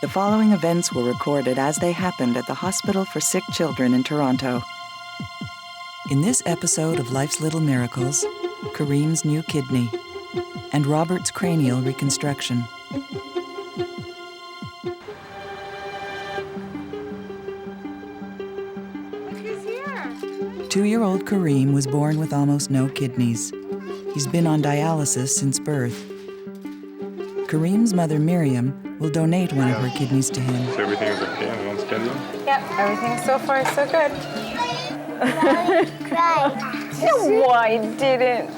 The following events were recorded as they happened at the Hospital for Sick Children in Toronto. In this episode of Life's Little Miracles, Kareem's new kidney and Robert's cranial reconstruction. Who's here? 2-year-old Kareem was born with almost no kidneys. He's been on dialysis since birth. Kareem's mother, Miriam, will donate one of her kidneys to him. So everything is okay and on schedule? Yep, everything so far so good. Cry. No, I didn't.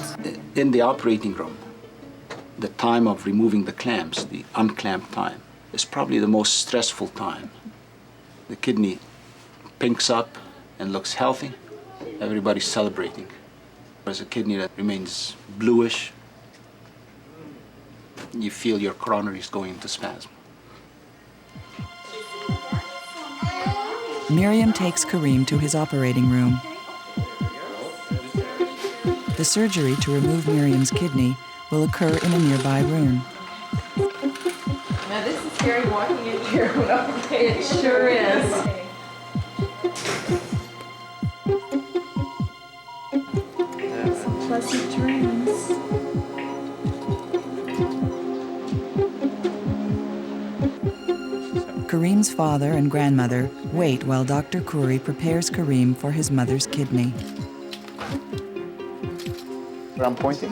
In the operating room, the time of removing the clamps, the unclamped time, is probably the most stressful time. The kidney pinks up and looks healthy. Everybody's celebrating. There's a kidney that remains bluish. You feel your coronaries going into spasm. Miriam takes Kareem to his operating room. The surgery to remove Miriam's kidney will occur in a nearby room. Now this is scary walking in here. It sure is. Some pleasant dreams. Kareem's father and grandmother wait while Dr. Khoury prepares Kareem for his mother's kidney. Where I'm pointing.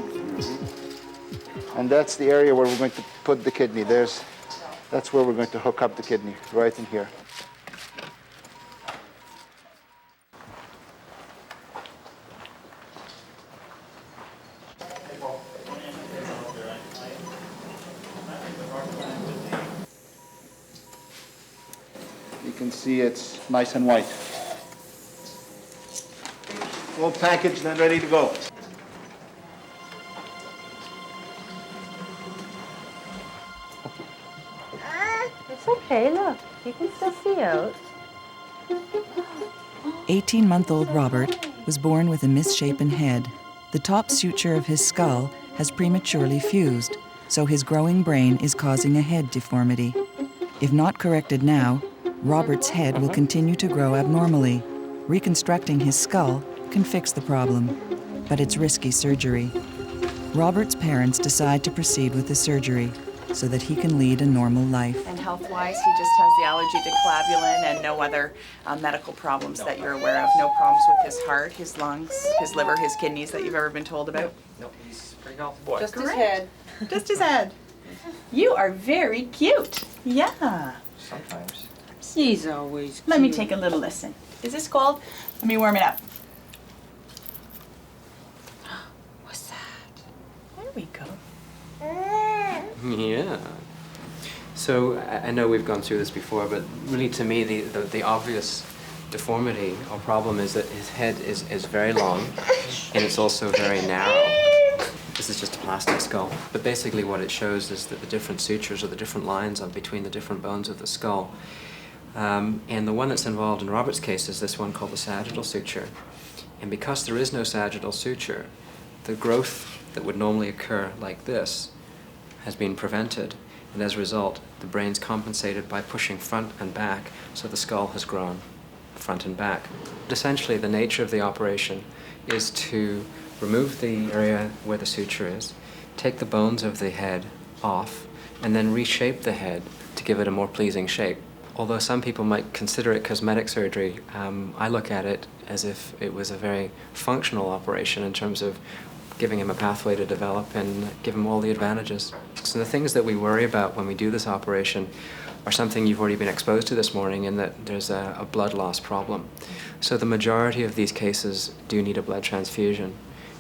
And that's the area where we're going to put the kidney. That's where we're going to hook up the kidney, right in here. You can see it's nice and white. All packaged and ready to go. It's okay, look. You can still see out. 18-month-old Robert was born with a misshapen head. The top suture of his skull has prematurely fused, so his growing brain is causing a head deformity. If not corrected now, Robert's head will continue to grow abnormally. Reconstructing his skull can fix the problem, but it's risky surgery. Robert's parents decide to proceed with the surgery so that he can lead a normal life. And health-wise, he just has the allergy to clavulin and no other medical problems that you're aware of. No problems with his heart, his lungs, his liver, his kidneys that you've ever been told about? No, he's a pretty healthy boy. Just his head. Just his head. You are very cute. Yeah. Sometimes. He's always cute. Let me take a little listen. Is this cold? Let me warm it up. What's that? There we go. Yeah. So I know we've gone through this before, but really to me the obvious deformity or problem is that his head is very long and it's also very narrow. This is just a plastic skull. But basically what it shows is that the different sutures or the different lines between the different bones of the skull. And the one that's involved in Robert's case is this one called the sagittal suture. And because there is no sagittal suture, the growth that would normally occur like this has been prevented, and as a result, the brain's compensated by pushing front and back, so the skull has grown front and back. Essentially, the nature of the operation is to remove the area where the suture is, take the bones of the head off, and then reshape the head to give it a more pleasing shape. Although some people might consider it cosmetic surgery, I look at it as if it was a very functional operation in terms of giving him a pathway to develop and give him all the advantages. So the things that we worry about when we do this operation are something you've already been exposed to this morning, in that there's a blood loss problem. So the majority of these cases do need a blood transfusion.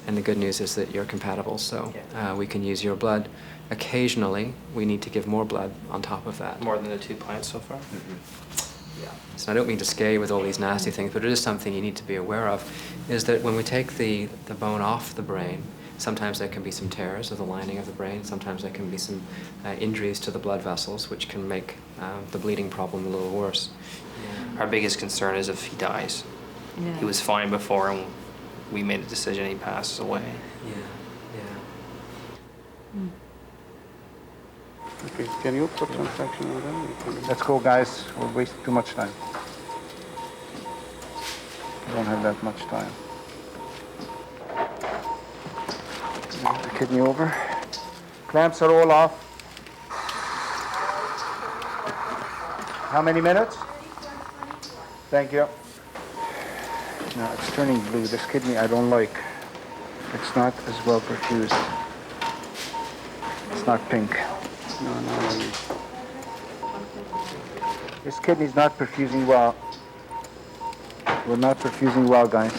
And the good news is that you're compatible, so we can use your blood. Occasionally, we need to give more blood on top of that. More than the 2 pints so far? Yeah. So I don't mean to scare you with all these nasty things, but it is something you need to be aware of, is that when we take the bone off the brain, sometimes there can be some tears of the lining of the brain, sometimes there can be some injuries to the blood vessels, which can make the bleeding problem a little worse. Our biggest concern is if he dies. Yeah. He was fine before, and we made a decision, he passes away. Yeah, yeah. Okay, can you put some fraction on them? Let's go, guys. We're wasting too much time. We don't have that much time. Move the kidney over. Clamps are all off. How many minutes? Thank you. No, it's turning blue. This kidney I don't like. It's not as well perfused. It's not pink. No. This kidney's not perfusing well. We're not perfusing well, guys.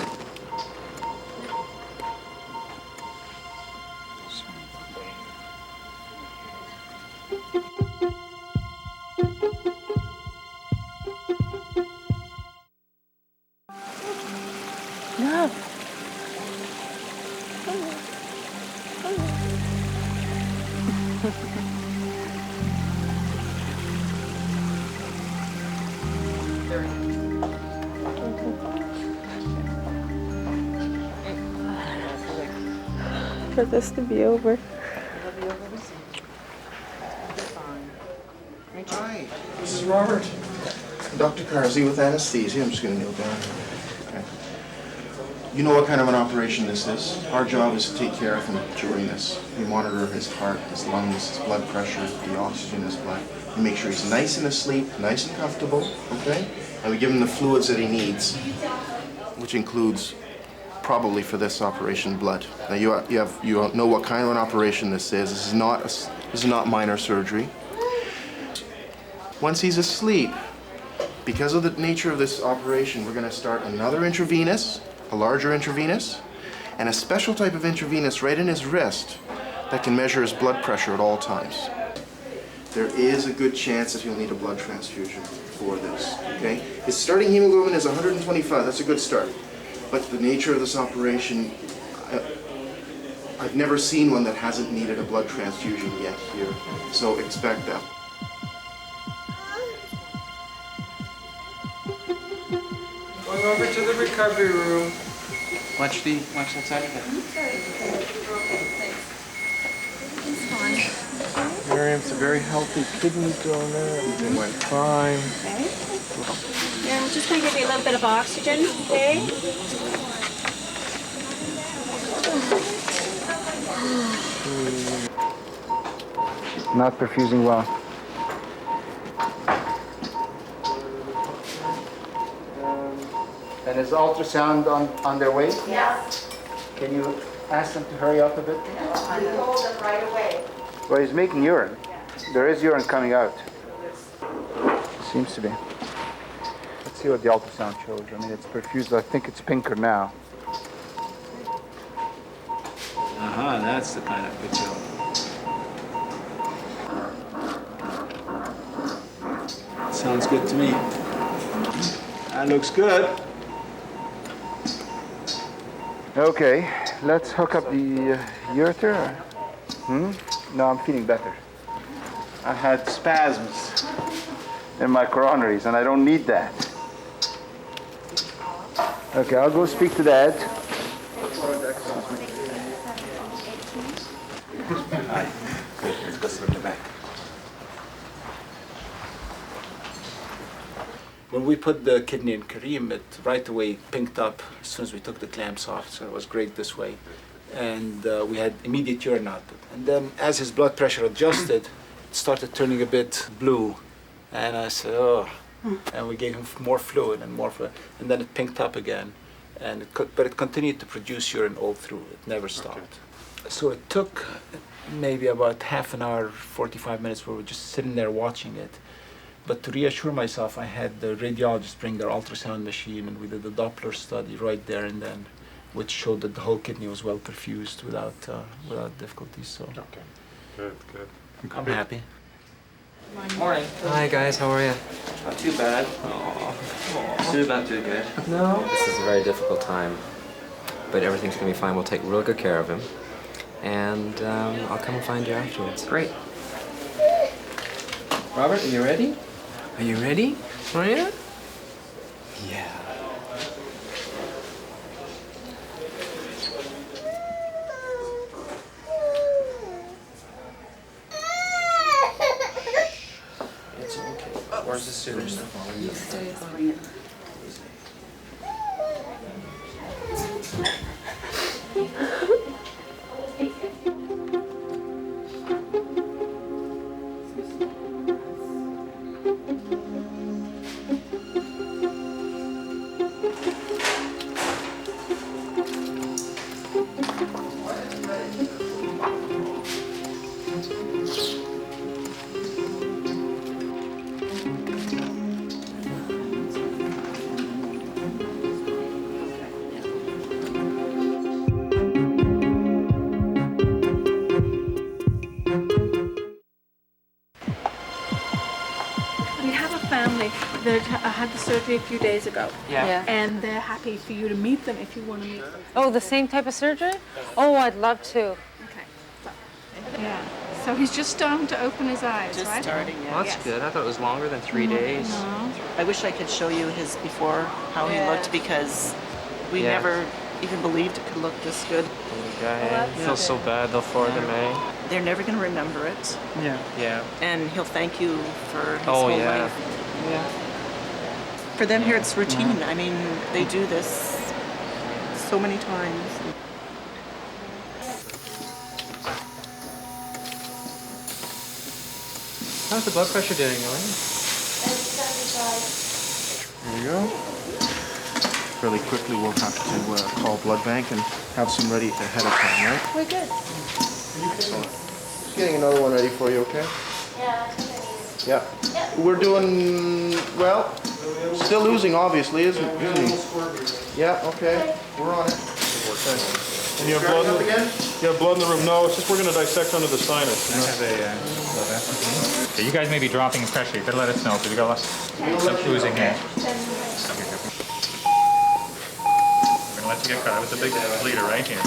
For this to be over. Hi, this is Robert. Dr. Carsey with anesthesia. I'm just going to kneel down. Okay. You know what kind of an operation this is. Our job is to take care of him during this. We monitor his heart, his lungs, his blood pressure, the oxygen in his blood. We make sure he's nice and asleep, nice and comfortable, okay? And we give him the fluids that he needs, which includes probably for this operation blood. Now you know what kind of an operation this is. This is not minor surgery. Once he's asleep, because of the nature of this operation, we're going to start another intravenous, a larger intravenous, and a special type of intravenous right in his wrist that can measure his blood pressure at all times. There is a good chance that he'll need a blood transfusion for this, okay? His starting hemoglobin is 125, that's a good start. But the nature of this operation, I've never seen one that hasn't needed a blood transfusion yet here, so expect that. Going over to the recovery room. Watch that side of it. Miriam's a very healthy kidney donor. Everything went fine. Okay. Yeah, I'm just going to give you a little bit of oxygen, okay? Not perfusing well. And is ultrasound on their way? Yes. Can you ask them to hurry up a bit? We told them right away. Well, he's making urine. There is urine coming out. Seems to be. Let's see what the ultrasound shows. I mean, it's perfused. I think it's pinker now. That's the kind of picture. Sounds good to me. That looks good. Okay, let's hook up the ureter. No, I'm feeling better. I had spasms in my coronaries, and I don't need that. Okay, I'll go speak to Dad. Hi. Good. Let's go sit in the back. When we put the kidney in Kareem, it right away pinked up as soon as we took the clamps off, so it was great this way. And we had immediate urine output. And then as his blood pressure adjusted, it started turning a bit blue. And I said, oh. And we gave him more fluid, and then it pinked up again. And but it continued to produce urine all through. It never stopped. Okay. So it took maybe about half an hour, 45 minutes, where we were just sitting there watching it. But to reassure myself, I had the radiologist bring their ultrasound machine, and we did the Doppler study right there and then, which showed that the whole kidney was well perfused without difficulties. So Okay, good. I'm happy. Morning. Hi guys, how are you? Not too bad. Still not too good. No. This is a very difficult time, but everything's gonna be fine. We'll take real good care of him, and I'll come and find you afterwards. Great. Robert, are you ready? Are you ready? Are you? Yeah. Where's the student? We have a family that had the surgery a few days ago. Yeah. And they're happy for you to meet them if you want to meet them. Oh, the same type of surgery? Oh, I'd love to. Okay. Yeah. So he's just starting to open his eyes, Just right? starting, yeah. Well, that's good. I thought it was longer than 3 days. I wish I could show you his before, how he looked, because we never even believed it could look this good. I feel so bad though for them, eh? They're never going to remember it. Yeah. Yeah. And he'll thank you for his Oh, whole yeah. life. Yeah. For them here, it's routine. I mean, they do this so many times. How's the blood pressure doing, Elaine? There you go. Fairly quickly, we'll have to call blood bank and have some ready ahead of time, right? We're good. Excellent. Just getting another one ready for you, okay? Yeah. Yeah. We're doing well. Still losing, obviously, isn't he? Yeah. Okay. We're on it. And you have blood in you have blood in the room? No, it's just we're going to dissect under the sinus. Okay, you guys may be dropping in pressure. You better let us know because we got some oozing here. We're going to let you get cut. It was a big bleeder right here.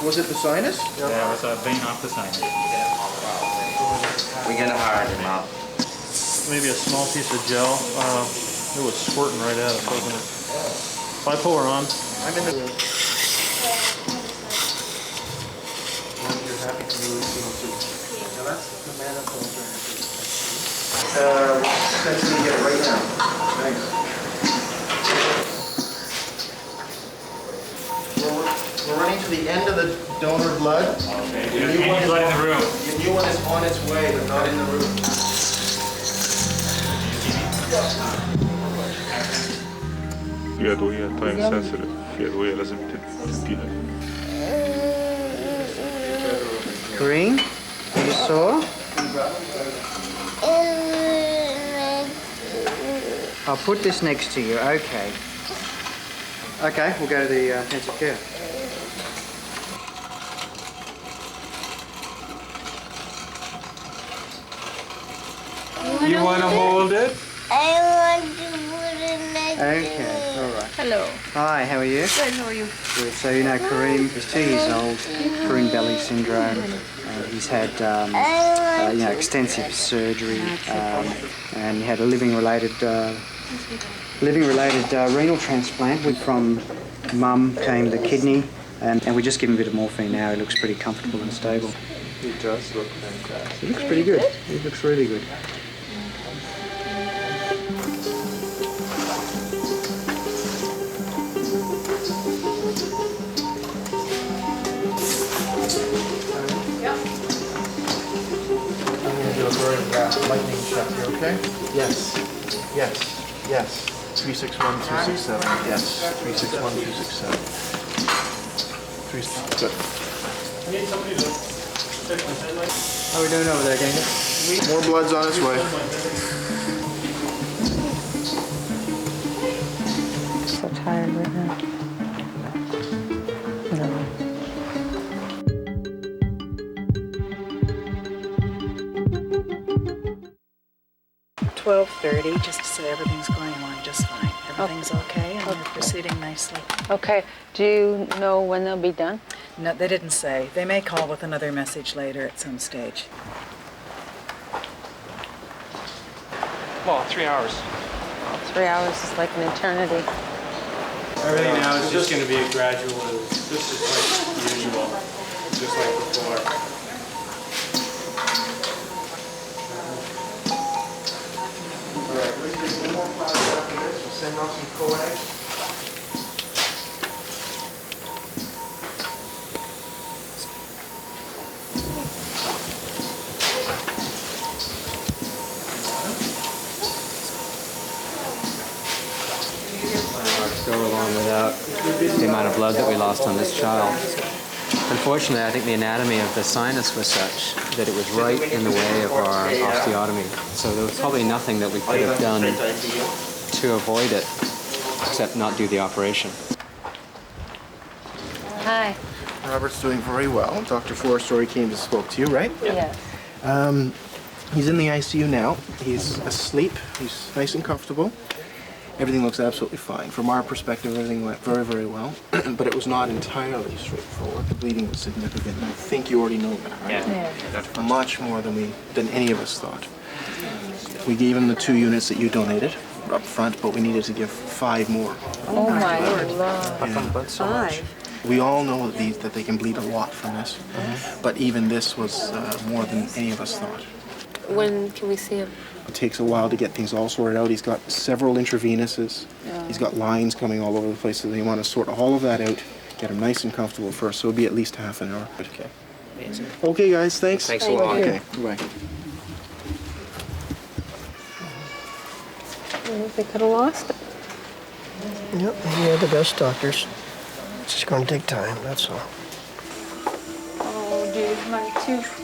Was it the sinus? Yeah, it was a vein off the sinus. We're gonna hard him up. Maybe a small piece of gel. It was squirting right at it, wasn't it? Bipolar on. I'm in the... You're happy to release him. Now that's the manifold. Essentially get it right now. Thanks. We're running to the end of the donor blood. Okay, any blood in the room. The new one is on its way, but not in the room. في أدوية تايم سنسيتيف، في أدوية لازم تديها. Kareem, are you sore? I'll put this next to you, okay. Okay, we'll go to the intensive care. You want to hold it? I want to put it next Okay, all right. Hello. Hi, how are you? Good, how are you? Good. So you know Kareem is 2 years old, Kareem belly syndrome. He's had extensive surgery, and he had a living-related renal transplant. From mum came the kidney, and we just give him a bit of morphine now. He looks pretty comfortable and stable. He does look fantastic. He looks pretty good. He looks really good. Lightning check here, okay? Yes. Yes. Yes. 361267. Yes. 361267. Good. I need somebody to check my headlight. How are we doing over there, Ganger? More blood's on its way. So tired right now. No. 12:30, just to say everything's going along just fine. Everything's okay, and they're proceeding nicely. Okay. Do you know when they'll be done? No, they didn't say. They may call with another message later at some stage. Well, 3 hours. 3 hours is like an eternity. Everything now is just going to be a gradual. This is like usual, just like before. All right. send off some coag. Go along without the amount of blood that we lost on this child. Unfortunately, I think the anatomy of the sinus was such that it was right in the way of our osteotomy. So there was probably nothing that we could have done to avoid it, except not do the operation. Hi. Robert's doing very well. Dr. Forrester came and spoke to you, right? Yes. He's in the ICU now. He's asleep. He's nice and comfortable. Everything looks absolutely fine. From our perspective, everything went very, very well. But it was not entirely straightforward. The bleeding was significant. And I think you already know that, right? Yeah. Much more than any of us thought. We gave him the 2 units that you donated up front, but we needed to give 5 more. Oh my Lord. Yeah. 5. We all know that they can bleed a lot from this, but even this was more than any of us thought. When can we see him? It takes a while to get things all sorted out. He's got several intravenous's. He's got lines coming all over the place, so they want to sort all of that out, get him nice and comfortable first, so it'll be at least half an hour. Okay. Amazing. Okay, guys, thanks. Thanks a lot. Okay, bye. They could have lost it. Yep, he had the best doctors. It's just going to take time, that's all. Oh, dude, my tooth.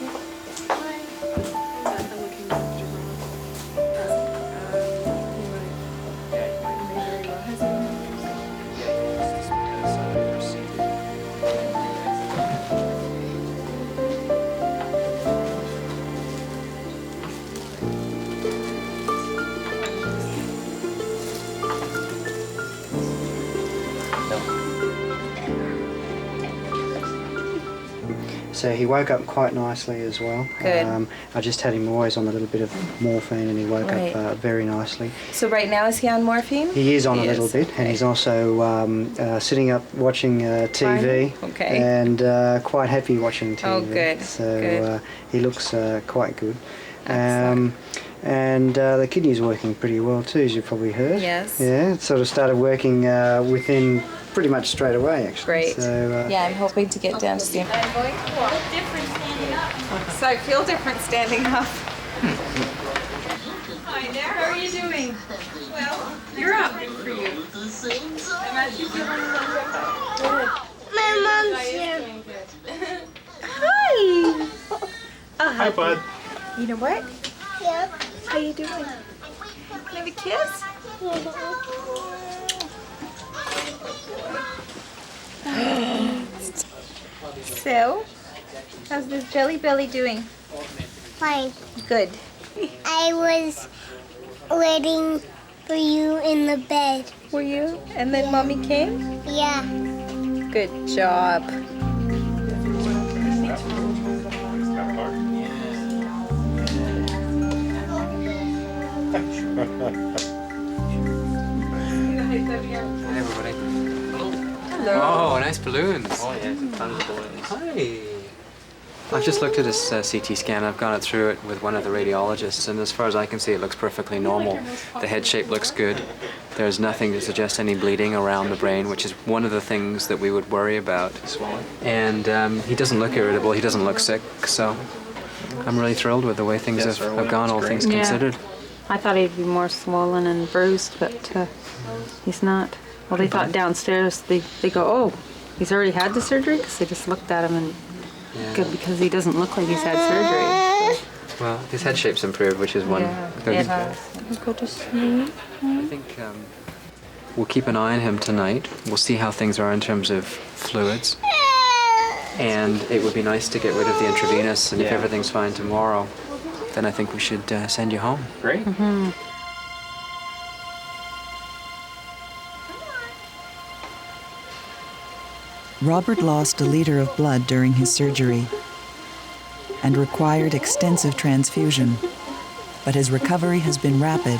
So he woke up quite nicely as well. Good. I just had him always on a little bit of morphine and he woke up very nicely. So right now is he on morphine? He is on a little bit, and he's also sitting up watching TV. Okay. And quite happy watching TV. Oh, good. So Good. He looks quite good. And the kidney's working pretty well too, as you've probably heard. Yes. Yeah, it sort of started working within pretty much straight away, actually. Great. So, yeah, I'm hoping to get down to see him. I'm going to look different standing up. So I feel different standing up. Hi there, how are you doing? Well, you're up. Good for you. I'm actually feeling a little bit better. My mom's here. Hi. Hi, bud. You know what? Yep. How you doing? Can I have a kiss? So, how's this jelly belly doing? Fine. Good. I was waiting for you in the bed. Were you? And then mommy came? Yeah. Good job. Hi, everybody. Hello. Oh, nice balloons. Oh, yeah, tons of balloons. Hi. I've just looked at this CT scan. I've gone through it with one of the radiologists, and as far as I can see, it looks perfectly normal. The head shape looks good. There's nothing to suggest any bleeding around the brain, which is one of the things that we would worry about. And he doesn't look irritable. He doesn't look sick. So I'm really thrilled with the way things have gone, all things considered. I thought he'd be more swollen and bruised, but he's not. Well, they thought downstairs, they go, oh, he's already had the surgery? Because they just looked at him and good, because he doesn't look like he's had surgery. So. Well, his head shape's improved, which is one. It has. Go to sleep. I think we'll keep an eye on him tonight. We'll see how things are in terms of fluids. And it would be nice to get rid of the intravenous, and if everything's fine tomorrow, then I think we should send you home. Great. Mm-hmm. Robert lost a liter of blood during his surgery and required extensive transfusion, but his recovery has been rapid,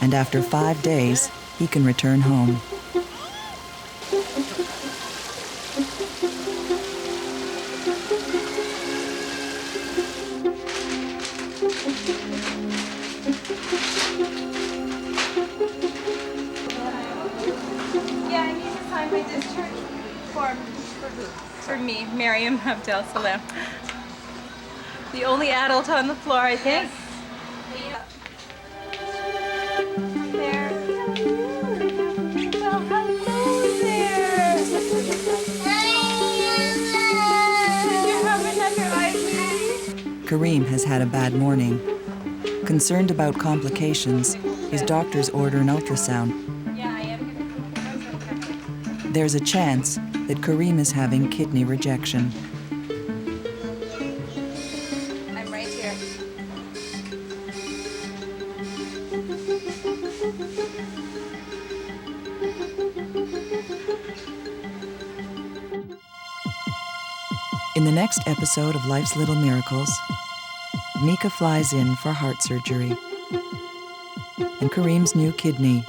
and after 5 days, he can return home. my discharge form for me, Miriam Abdel Salem. The only adult on the floor, I think. There. Well, hello there. Did you have another IV? Kareem has had a bad morning. Concerned about complications, his doctors order an ultrasound. Yeah, I am. There's a chance that Kareem is having kidney rejection. I'm right here. In the next episode of Life's Little Miracles, Mika flies in for heart surgery, and Kareem's new kidney